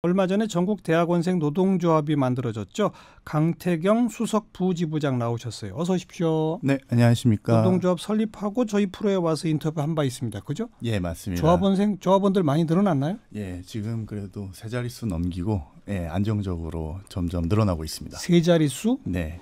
얼마 전에 전국 대학원생 노동조합이 만들어졌죠. 강태경 수석 부지부장 나오셨어요. 어서 오십시오. 네, 안녕하십니까. 노동조합 설립하고 저희 프로에 와서 인터뷰 한 바 있습니다. 그죠? 예, 맞습니다. 조합원들 많이 늘어났나요? 예, 지금 그래도 세 자릿수 넘기고 안정적으로 점점 늘어나고 있습니다. 세 자릿수? 네.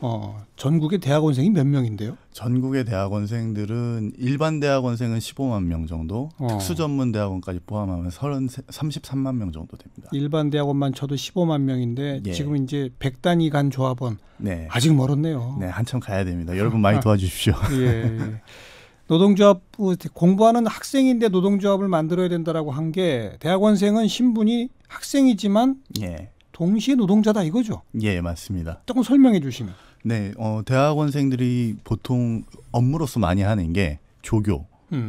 전국의 대학원생이 몇 명인데요? 전국의 대학원생들은 일반 대학원생은 15만 명 정도, 특수전문 대학원까지 포함하면 33만 명 정도 됩니다. 일반 대학원만 쳐도 15만 명인데 예. 지금 이제 100단위 간 조합원 네. 아직 멀었네요. 네, 한참 가야 됩니다. 여러분 많이 도와주십시오. 예. 노동조합 공부하는 학생인데 노동조합을 만들어야 된다라고 한 게 대학원생은 신분이 학생이지만 예. 동시에 노동자다 이거죠? 예, 맞습니다. 조금 설명해 주시면. 네, 대학원생들이 보통 업무로서 많이 하는 게 조교.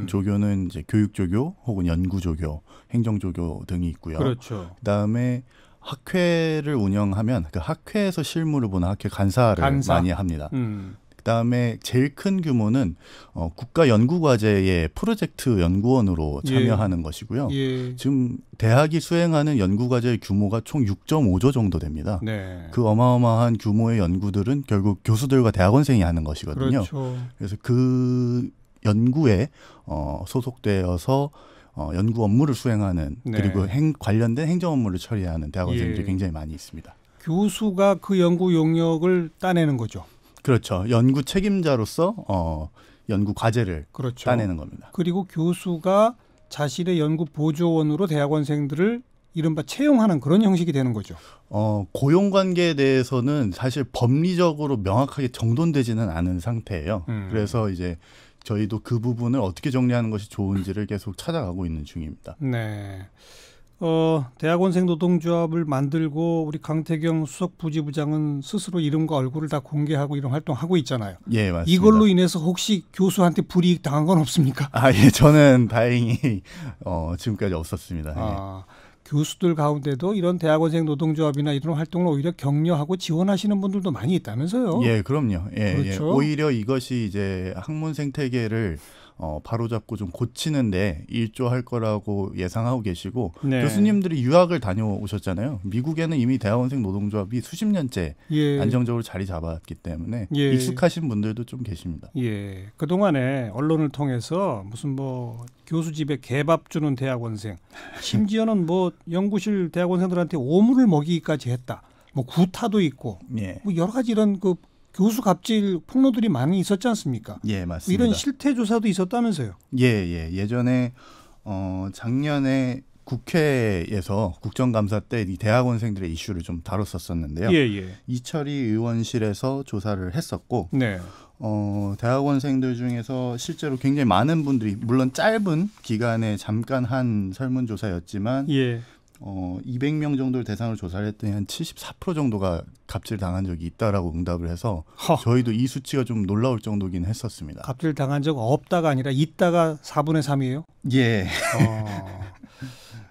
조교는 이제 교육조교 혹은 연구조교, 행정조교 등이 있고요. 그렇죠. 그다음에 학회를 운영하면 그 학회에서 실무를 보는 학회 간사를 많이 합니다. 그다음에 제일 큰 규모는 국가 연구과제의 프로젝트 연구원으로 참여하는 것이고요. 예. 지금 대학이 수행하는 연구과제의 규모가 총 6.5조 정도 됩니다. 네. 그 어마어마한 규모의 연구들은 결국 교수들과 대학원생이 하는 것이거든요. 그렇죠. 그래서 그 연구에 소속되어서 연구 업무를 수행하는 네. 그리고 관련된 행정 업무를 처리하는 대학원생들이 예. 굉장히 많이 있습니다. 교수가 그 연구 용역을 따내는 거죠. 그렇죠. 연구 책임자로서 연구 과제를 그렇죠. 따내는 겁니다. 그리고 교수가 자신의 연구 보조원으로 대학원생들을 이른바 채용하는 그런 형식이 되는 거죠. 고용 관계에 대해서는 사실 법리적으로 명확하게 정돈되지는 않은 상태예요. 그래서 이제 저희도 그 부분을 어떻게 정리하는 것이 좋은지를 계속 찾아가고 있는 중입니다. 네. 대학원생 노동조합을 만들고 우리 강태경 수석 부지부장은 스스로 이름과 얼굴을 다 공개하고 이런 활동하고 있잖아요. 예, 맞습니다. 이걸로 인해서 혹시 교수한테 불이익 당한 건 없습니까? 예, 저는 다행히 지금까지 없었습니다. 교수들 가운데도 이런 대학원생 노동조합이나 이런 활동을 오히려 격려하고 지원하시는 분들도 많이 있다면서요? 예, 그럼요. 그렇죠? 오히려 이것이 이제 학문 생태계를 바로잡고 좀 고치는데 일조할 거라고 예상하고 계시고 네. 교수님들이 유학을 다녀오셨잖아요. 미국에는 이미 대학원생 노동조합이 수십 년째 안정적으로 자리 잡았기 때문에 익숙하신 분들도 좀 계십니다. 예, 그동안에 언론을 통해서 무슨 교수 집에 개밥 주는 대학원생, 심지어는 연구실 대학원생들한테 오물을 먹이기까지 했다. 구타도 있고, 여러 가지 이런 교수 갑질 폭로들이 많이 있었지 않습니까? 예, 맞습니다. 이런 실태 조사도 있었다면서요? 예전에 작년에 국회에서 국정감사 때 이 대학원생들의 이슈를 좀 다뤘었는데요. 이철희 의원실에서 조사를 했었고, 네. 대학원생들 중에서 실제로 굉장히 많은 분들이 물론 짧은 기간에 잠깐 한 설문조사였지만 200명 정도를 대상으로 조사를 했더니 한 74% 정도가 갑질 당한 적이 있다라고 응답을 해서 저희도 이 수치가 좀 놀라울 정도긴 했었습니다. 갑질 당한 적 없다가 아니라 있다가 4분의 3이에요? 예.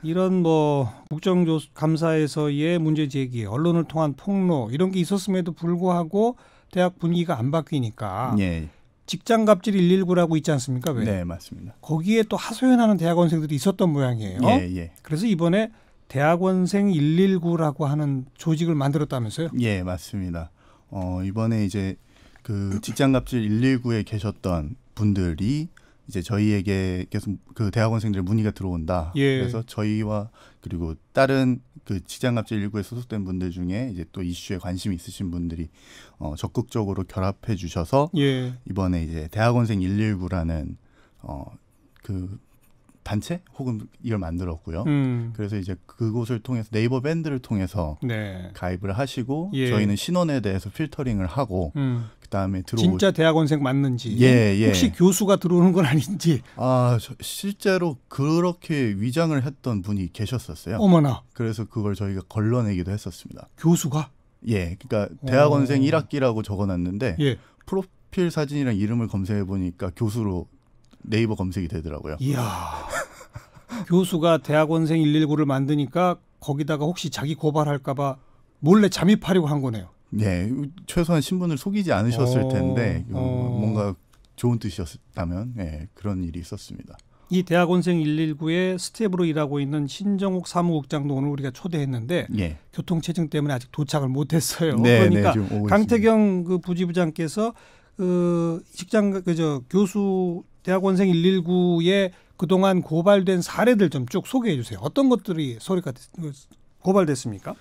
이런 국정감사에서의 문제 제기, 언론을 통한 폭로 이런 게 있었음에도 불구하고 대학 분위기가 안 바뀌니까 직장 갑질 119라고 있지 않습니까? 왜? 네, 맞습니다. 거기에 또 하소연하는 대학원생들이 있었던 모양이에요. 그래서 이번에 대학원생 119라고 하는 조직을 만들었다면서요? 예, 맞습니다. 이번에 이제 그 직장갑질 119에 계셨던 분들이 이제 저희에게 계속 그 대학원생들의 문의가 들어온다. 그래서 저희와 그리고 다른 그 직장갑질 119에 소속된 분들 중에 이제 또 이슈에 관심이 있으신 분들이 적극적으로 결합해 주셔서 이번에 이제 대학원생 119라는 그 단체 혹은 이걸 만들었고요. 그래서 이제 그곳을 통해서 네이버 밴드를 통해서 가입을 하시고 저희는 신원에 대해서 필터링을 하고 그다음에 진짜 대학원생 맞는지 혹시 교수가 들어오는 건 아닌지 실제로 그렇게 위장을 했던 분이 계셨었어요. 어머나. 그래서 그걸 저희가 걸러내기도 했었습니다. 교수가? 그러니까 대학원생 1학기라고 적어놨는데 프로필 사진이랑 이름을 검색해 보니까 교수로 네이버 검색이 되더라고요. 이야. 교수가 대학원생 119를 만드니까 거기다가 혹시 자기 고발할까 봐 몰래 잠입하려고 한 거네요. 최소한 신분을 속이지 않으셨을 텐데 뭔가 좋은 뜻이었다면 그런 일이 있었습니다. 이 대학원생 119의 스텝으로 일하고 있는 신정욱 사무국장도 오늘 우리가 초대했는데 예. 교통체증 때문에 아직 도착을 못했어요. 네, 그러니까 네, 강태경 그 부지부장께서 그 직장 그저 교수 대학원생 119에 그동안 고발된 사례들 좀 쭉 소개해 주세요. 어떤 것들이 고발됐습니까?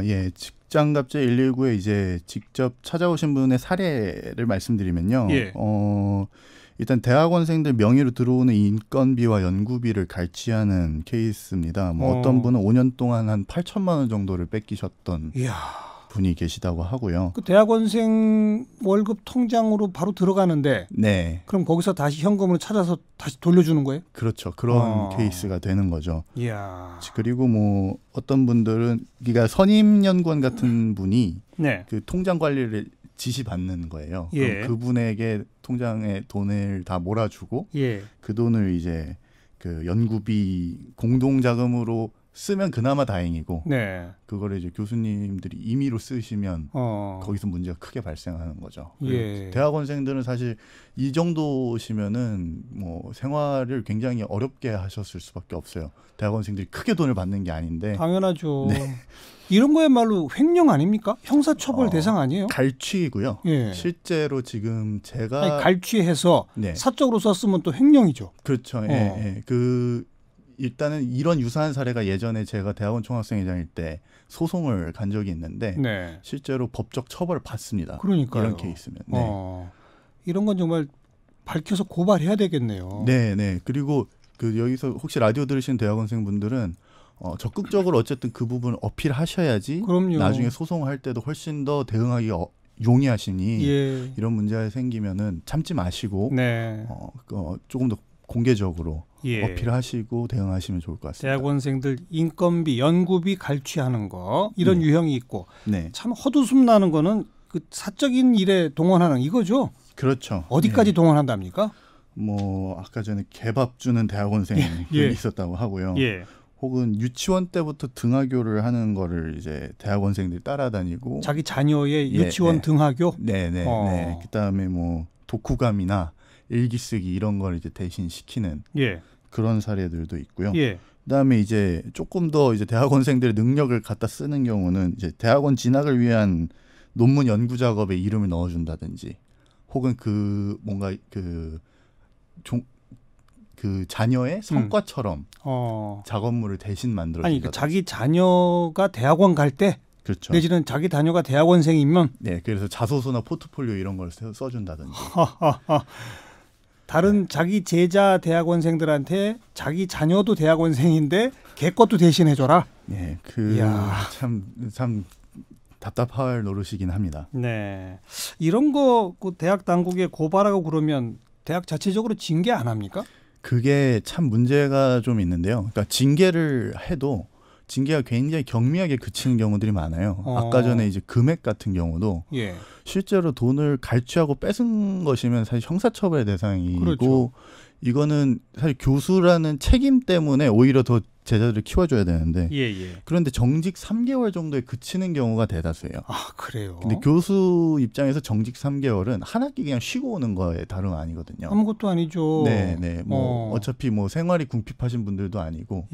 예. 직장갑질 119에 이제 직접 찾아오신 분의 사례를 말씀드리면요. 예. 일단 대학원생들 명의로 들어오는 인건비와 연구비를 갈취하는 케이스입니다. 어떤 분은 5년 동안 한 8천만 원 정도를 뺏기셨던 이야. 분이 계시다고 하고요. 그 대학원생 월급 통장으로 바로 들어가는데 네. 그럼 거기서 다시 현금으로 찾아서 다시 돌려주는 거예요? 그렇죠. 그런 케이스가 되는 거죠. 이야. 그리고 뭐 어떤 분들은 그러니까 선임연구원 같은 분이 네. 그 통장 관리를 지시받는 거예요. 예. 그럼 그분에게 통장에 돈을 다 몰아주고 예. 그 돈을 이제 그 연구비 공동자금으로 쓰면 그나마 다행이고 네. 그거를 이제 교수님들이 임의로 쓰시면 거기서 문제가 크게 발생하는 거죠. 예. 대학원생들은 사실 이 정도시면은 뭐 생활을 굉장히 어렵게 하셨을 수밖에 없어요. 대학원생들이 크게 돈을 받는 게 아닌데. 당연하죠. 네. 이런 거야말로 횡령 아닙니까? 형사처벌 대상 아니에요? 갈취이고요. 예. 실제로 지금 제가 아니, 갈취해서 네. 사적으로 썼으면 또 횡령이죠. 그렇죠. 예, 예. 일단은 이런 유사한 사례가 예전에 제가 대학원 총학생회장일 때 소송을 간 적이 있는데 네. 실제로 법적 처벌을 받습니다. 그러니까요. 이런 케이스면. 네. 이런 건 정말 밝혀서 고발해야 되겠네요. 네, 네. 그리고 그 여기서 혹시 라디오 들으시는 대학원생 분들은 적극적으로 어쨌든 그 부분을 어필하셔야지 그럼요. 나중에 소송할 때도 훨씬 더 대응하기 용이하시니 예. 이런 문제가 생기면은 참지 마시고 네. 조금 더 공개적으로 예. 어필하시고 대응하시면 좋을 것 같습니다. 대학원생들 인건비, 연구비 갈취하는 거 이런 유형이 있고 네. 참 헛웃음 나는 거는 그 사적인 일에 동원하는 이거죠. 그렇죠. 어디까지 동원한답니까? 뭐 아까 전에 개밥 주는 대학원생이 있었다고 하고요. 예. 혹은 유치원 때부터 등하교를 하는 거를 이제 대학원생들이 따라다니고 자기 자녀의 유치원 등하교. 네네. 네. 그다음에 뭐 독후감이나 일기 쓰기 이런 걸 이제 대신 시키는 그런 사례들도 있고요. 그다음에 이제 조금 더 이제 대학원생들의 능력을 갖다 쓰는 경우는 이제 대학원 진학을 위한 논문 연구 작업에 이름을 넣어준다든지, 혹은 그 뭔가 그 자녀의 성과처럼 작업물을 대신 만들어준다. 아니, 그러니까 자기 자녀가 대학원 갈 때, 그렇죠. 내지는 자기 자녀가 대학원생이면, 네, 그래서 자소서나 포트폴리오 이런 걸 써준다든지. 다른 자기 제자 대학원생들한테 자기 자녀도 대학원생인데 걔 것도 대신해줘라. 네, 참 답답할 노릇이긴 합니다. 네, 이런 거 그 대학 당국에 고발하고 그러면 대학 자체적으로 징계 안 합니까? 그게 참 문제가 좀 있는데요. 그러니까 징계를 해도 징계가 굉장히 경미하게 그치는 경우들이 많아요. 아까 전에 이제 금액 같은 경우도 실제로 돈을 갈취하고 뺏은 것이면 사실 형사처벌의 대상이고, 그렇죠. 이거는 사실 교수라는 책임 때문에 오히려 더 제자들을 키워줘야 되는데 그런데 정직 3개월 정도에 그치는 경우가 대다수예요. 아, 그래요? 근데 교수 입장에서 정직 3개월은 한 학기 그냥 쉬고 오는 거에 다름 아니거든요. 아무것도 아니죠. 네. 뭐 어차피 뭐 생활이 궁핍하신 분들도 아니고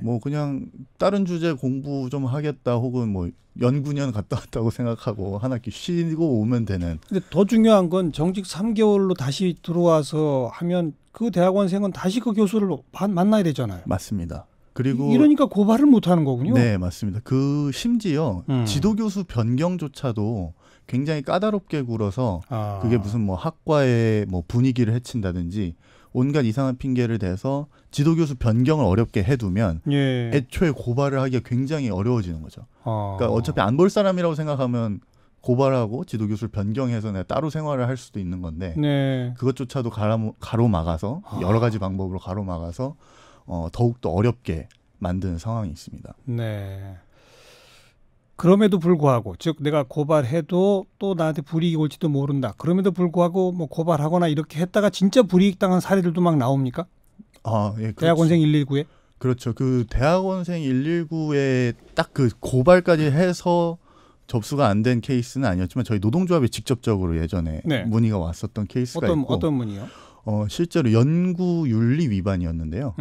뭐 그냥 다른 주제 공부 좀 하겠다, 혹은 뭐 연구년 갔다 왔다고 생각하고 한 학기 쉬고 오면 되는. 근데 더 중요한 건 정직 3개월로 다시 들어와서 하면 그 대학원생은 다시 그 교수를 만나야 되잖아요. 맞습니다. 그리고 이러니까 고발을 못 하는 거군요. 네, 맞습니다. 그 심지어 지도교수 변경조차도 굉장히 까다롭게 굴어서 그게 무슨 뭐 학과의 뭐 분위기를 해친다든지 온갖 이상한 핑계를 대서 지도교수 변경을 어렵게 해두면 애초에 고발을 하기가 굉장히 어려워지는 거죠. 그러니까 어차피 안 볼 사람이라고 생각하면 고발하고 지도교수를 변경해서 내가 따로 생활을 할 수도 있는 건데 그것조차도 가로막아서 여러 가지 방법으로 가로막아서 더욱더 어렵게 만드는 상황이 있습니다. 네. 그럼에도 불구하고, 즉 내가 고발해도 또 나한테 불이익이 올지도 모른다. 그럼에도 불구하고 뭐 고발하거나 이렇게 했다가 진짜 불이익 당한 사례들도 막 나옵니까? 예, 대학원생 119에? 그렇죠. 그 대학원생 119에 딱 그 고발까지 해서 접수가 안 된 케이스는 아니었지만 저희 노동조합에 직접적으로 예전에 문의가 왔었던 케이스가 있고. 어떤 문의요? 실제로 연구윤리 위반이었는데요.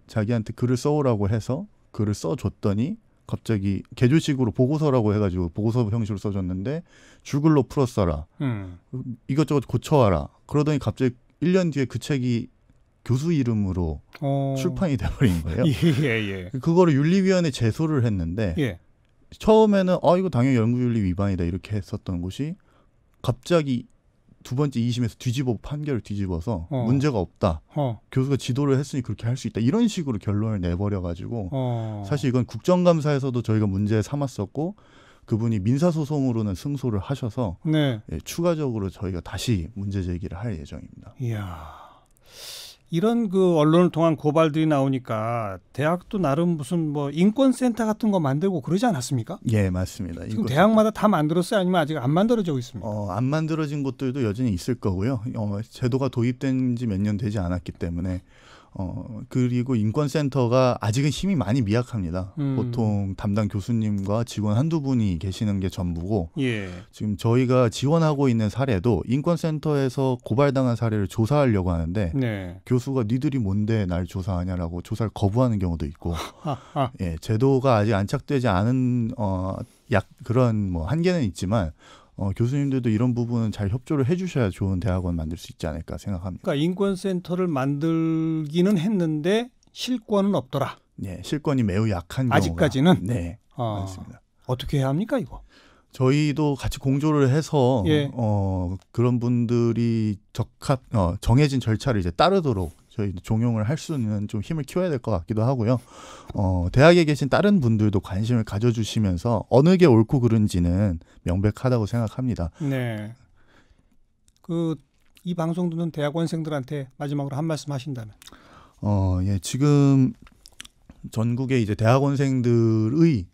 자기한테 글을 써오라고 해서 글을 써줬더니 갑자기 개조식으로 보고서라고 해가지고 보고서 형식으로 써줬는데 줄글로 풀어 써라. 이것저것 고쳐와라. 그러더니 갑자기 1년 뒤에 그 책이 교수 이름으로 출판이 돼버린 거예요. 예. 그거를 윤리위원회에 제소를 했는데 예. 처음에는 이거 당연히 연구윤리 위반이다 이렇게 했었던 곳이 갑자기 두 번째 2심에서 판결을 뒤집어서 문제가 없다. 교수가 지도를 했으니 그렇게 할 수 있다. 이런 식으로 결론을 내버려가지고 사실 이건 국정감사에서도 저희가 문제 삼았었고 그분이 민사소송으로는 승소를 하셔서 네. 예, 추가적으로 저희가 다시 문제 제기를 할 예정입니다. 이야. 이런 그 언론을 통한 고발들이 나오니까 대학도 나름 무슨 뭐 인권센터 같은 거 만들고 그러지 않았습니까? 예, 맞습니다. 지금 대학마다 다 만들었어요? 아니면 아직 안 만들어지고 있습니까? 안 만들어진 곳들도 여전히 있을 거고요. 제도가 도입된 지 몇 년 되지 않았기 때문에 그리고 인권센터가 아직은 힘이 많이 미약합니다. 보통 담당 교수님과 직원 한두 분이 계시는 게 전부고 예. 지금 저희가 지원하고 있는 사례도 인권센터에서 고발당한 사례를 조사하려고 하는데 네. 교수가 니들이 뭔데 날 조사하냐라고 조사를 거부하는 경우도 있고 예, 제도가 아직 안착되지 않은 그런 뭐 한계는 있지만 교수님들도 이런 부분은 잘 협조를 해주셔야 좋은 대학원 만들 수 있지 않을까 생각합니다. 그러니까 인권센터를 만들기는 했는데 실권은 없더라. 네, 실권이 매우 약한 경우가 아직까지는. 네, 맞습니다. 어떻게 해야 합니까 이거? 저희도 같이 공조를 해서 예. 그런 분들이 정해진 절차를 이제 따르도록 저희 종용을 할 수는 좀 힘을 키워야 될 것 같기도 하고요. 대학에 계신 다른 분들도 관심을 가져주시면서 어느 게 옳고 그른지는 명백하다고 생각합니다. 네. 이 방송 듣는 대학원생들한테 마지막으로 한 말씀 하신다면. 예, 지금 전국에 이제 대학원생들의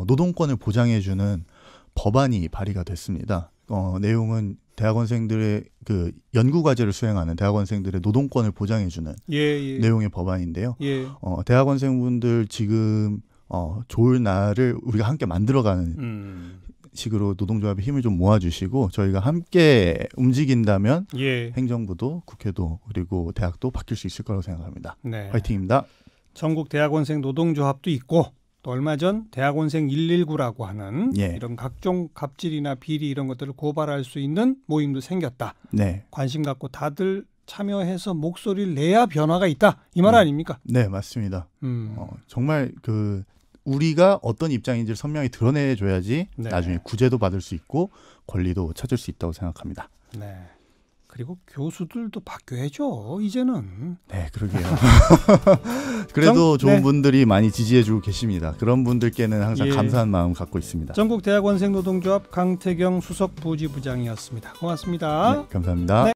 노동권을 보장해주는 법안이 발의가 됐습니다. 내용은 대학원생들의 그 연구 과제를 수행하는 대학원생들의 노동권을 보장해주는 예. 내용의 법안인데요. 예. 대학원생분들 지금 좋을 날을 우리가 함께 만들어가는 식으로 노동조합의 힘을 좀 모아주시고 저희가 함께 움직인다면 예. 행정부도 국회도 그리고 대학도 바뀔 수 있을 거라고 생각합니다. 네. 화이팅입니다. 전국 대학원생 노동조합도 있고 또 얼마 전 대학원생 119라고 하는 예. 이런 각종 갑질이나 비리 이런 것들을 고발할 수 있는 모임도 생겼다. 네. 관심 갖고 다들 참여해서 목소리를 내야 변화가 있다. 이 말 아닙니까? 네, 맞습니다. 정말 우리가 어떤 입장인지를 선명히 드러내줘야지 네. 나중에 구제도 받을 수 있고 권리도 찾을 수 있다고 생각합니다. 네. 그리고 교수들도 바뀌어야죠. 이제는. 네, 그러게요. 그래도 좋은 네. 분들이 많이 지지해주고 계십니다. 그런 분들께는 항상 예. 감사한 마음 갖고 있습니다. 전국 대학원생 노동조합 강태경 수석 부지부장이었습니다. 고맙습니다. 네, 감사합니다. 네.